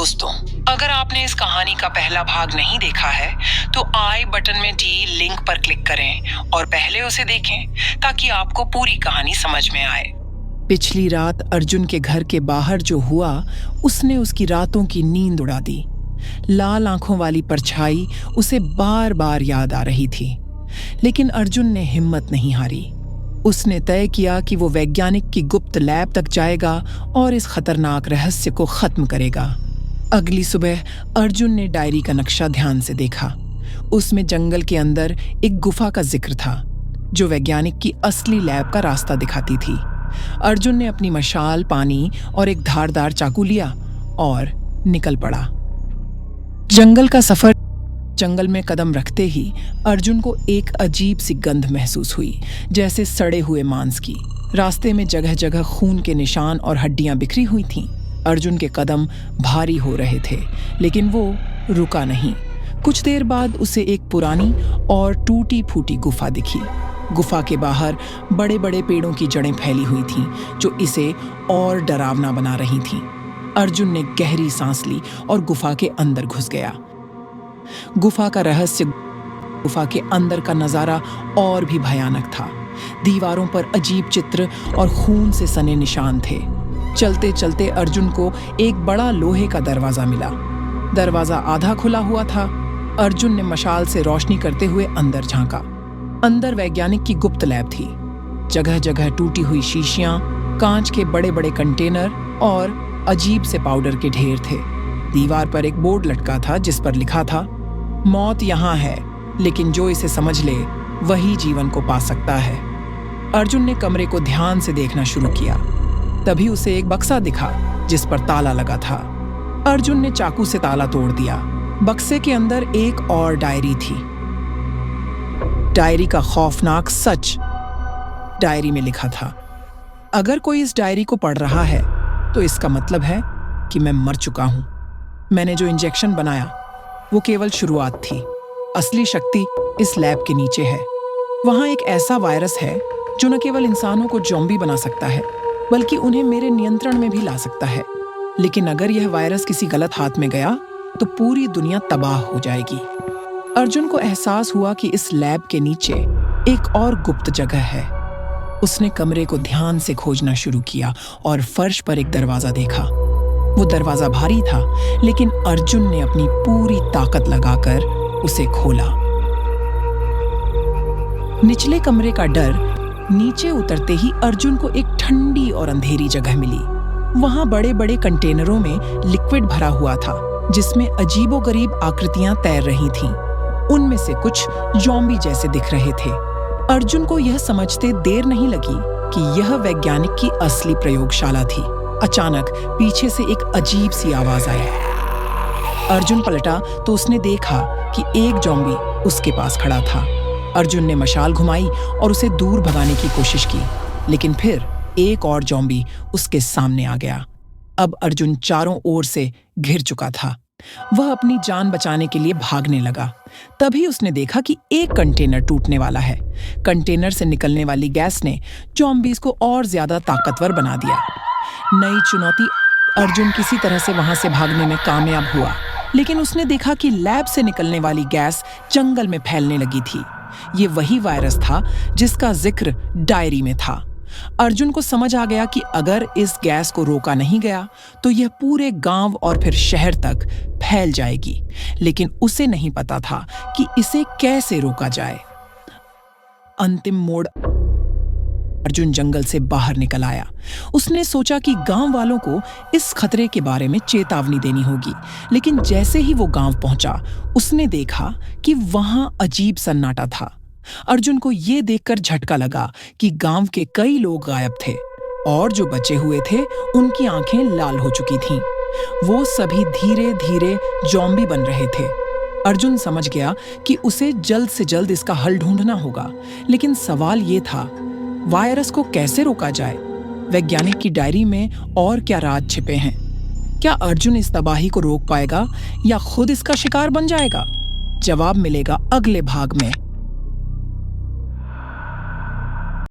दोस्तों, अगर आपने इस कहानी का पहला भाग नहीं देखा है तो आई बटन में दी लिंक पर क्लिक करें और पहले उसे देखें ताकि आपको पूरी कहानी समझ में आए। पिछली रात अर्जुन के घर के बाहर जो हुआ उसने उसकी रातों की नींद उड़ा दी। लाल आंखों वाली परछाई उसे बार बार याद आ रही थी, लेकिन अर्जुन ने हिम्मत नहीं हारी। उसने तय किया कि वो वैज्ञानिक की गुप्त लैब तक जाएगा और इस खतरनाक रहस्य को खत्म करेगा। अगली सुबह अर्जुन ने डायरी का नक्शा ध्यान से देखा। उसमें जंगल के अंदर एक गुफा का जिक्र था जो वैज्ञानिक की असली लैब का रास्ता दिखाती थी। अर्जुन ने अपनी मशाल, पानी और एक धारदार चाकू लिया और निकल पड़ा। जंगल में कदम रखते ही अर्जुन को एक अजीब सी गंध महसूस हुई, जैसे सड़े हुए मांस की। रास्ते में जगह जगह खून के निशान और हड्डियां बिखरी हुई थीं। अर्जुन के कदम भारी हो रहे थे, लेकिन वो रुका नहीं। कुछ देर बाद उसे एक पुरानी और टूटी फूटी गुफा दिखी। गुफा के बाहर बड़े बड़े पेड़ों की जड़ें फैली हुई थीं, जो इसे और डरावना बना रही थीं। अर्जुन ने गहरी सांस ली और गुफा के अंदर घुस गया। गुफा का रहस्य, गुफा के अंदर का नजारा और भी भयानक था। दीवारों पर अजीब चित्र और खून से सने निशान थे। चलते चलते अर्जुन को एक बड़ा लोहे का दरवाजा मिला। दरवाजा आधा खुला हुआ था। अर्जुन ने मशाल से रोशनी करते हुए अंदर झांका। अंदर वैज्ञानिक की गुप्त लैब थी। जगह जगह टूटी हुई शीशियां, कांच के बड़े बड़े कंटेनर और अजीब से पाउडर के ढेर थे। दीवार पर एक बोर्ड लटका था जिस पर लिखा था, मौत यहाँ है, लेकिन जो इसे समझ ले वही जीवन को पा सकता है। अर्जुन ने कमरे को ध्यान से देखना शुरू किया। तभी उसे एक बक्सा दिखा जिस पर ताला लगा था। अर्जुन ने चाकू से ताला तोड़ दिया। बक्से के अंदर एक और डायरी थी। डायरी का खौफनाक सच डायरी में लिखा था, अगर कोई इस डायरी को पढ़ रहा है तो इसका मतलब है कि मैं मर चुका हूं। मैंने जो इंजेक्शन बनाया वो केवल शुरुआत थी। असली शक्ति इस लैब के नीचे है। वहां एक ऐसा वायरस है जो न केवल इंसानों को ज़ॉम्बी बना सकता है, बल्कि उन्हें मेरे नियंत्रण में भी ला सकता है। लेकिन अगर यह वायरस किसी गलत हाथ में गया तो पूरी दुनिया तबाह हो जाएगी। अर्जुन को एहसास हुआ कि इस लैब के नीचे एक और गुप्त जगह है। उसने कमरे को ध्यान से खोजना शुरू किया और फर्श पर एक दरवाजा देखा। वो दरवाजा भारी था, लेकिन अर्जुन ने अपनी पूरी ताकत लगाकर उसे खोला। निचले कमरे का डर नीचे उतरते ही अर्जुन को एक ठंडी और अंधेरी जगह मिली। वहां बड़े बड़े कंटेनरों में लिक्विड भरा हुआ था, जिसमें अजीबोगरीब आकृतियां तैर रही थीं। उनमें से कुछ ज़ॉम्बी जैसे दिख रहे थे। अर्जुन को यह समझते देर नहीं लगी कि यह वैज्ञानिक की असली प्रयोगशाला थी। अचानक पीछे से एक अजीब सी आवाज आई। अर्जुन पलटा तो उसने देखा कि एक ज़ॉम्बी उसके पास खड़ा था। अर्जुन ने मशाल घुमाई और उसे दूर भगाने की कोशिश की, लेकिन फिर एक और ज़ॉम्बी उसके सामने आ गया। अब अर्जुन चारों ओर से घिर चुका था। वह अपनी जान बचाने के लिए भागने लगा। तभी उसने देखा कि एक कंटेनर टूटने वाला है। कंटेनर से निकलने वाली गैस ने ज़ॉम्बीज़ को और ज्यादा ताकतवर बना दिया। नई चुनौती। अर्जुन किसी तरह से वहां से भागने में कामयाब हुआ, लेकिन उसने देखा कि लैब से निकलने वाली गैस जंगल में फैलने लगी थी। ये वही वायरस था जिसका जिक्र डायरी में था। अर्जुन को समझ आ गया कि अगर इस गैस को रोका नहीं गया तो यह पूरे गांव और फिर शहर तक फैल जाएगी, लेकिन उसे नहीं पता था कि इसे कैसे रोका जाए। अंतिम मोड़। अर्जुन जंगल से बाहर निकल आया। उसने सोचा कि गांव वालों को इस खतरे के बारे में चेतावनी देनी होगी, लेकिन जैसे ही वो गांव पहुंचा, उसने देखा कि वहां अजीब सन्नाटा था। अर्जुन को ये देखकर झटका लगा कि गांव के कई लोग गायब थे और जो बचे हुए थे उनकी आंखें लाल हो चुकी थीं। वो सभी धीरे धीरे ज़ॉम्बी बन रहे थे। अर्जुन समझ गया कि उसे जल्द से जल्द इसका हल ढूंढना होगा, लेकिन सवाल ये था, वायरस को कैसे रोका जाए? वैज्ञानिक की डायरी में और क्या राज छिपे हैं? क्या अर्जुन इस तबाही को रोक पाएगा या खुद इसका शिकार बन जाएगा? जवाब मिलेगा अगले भाग में।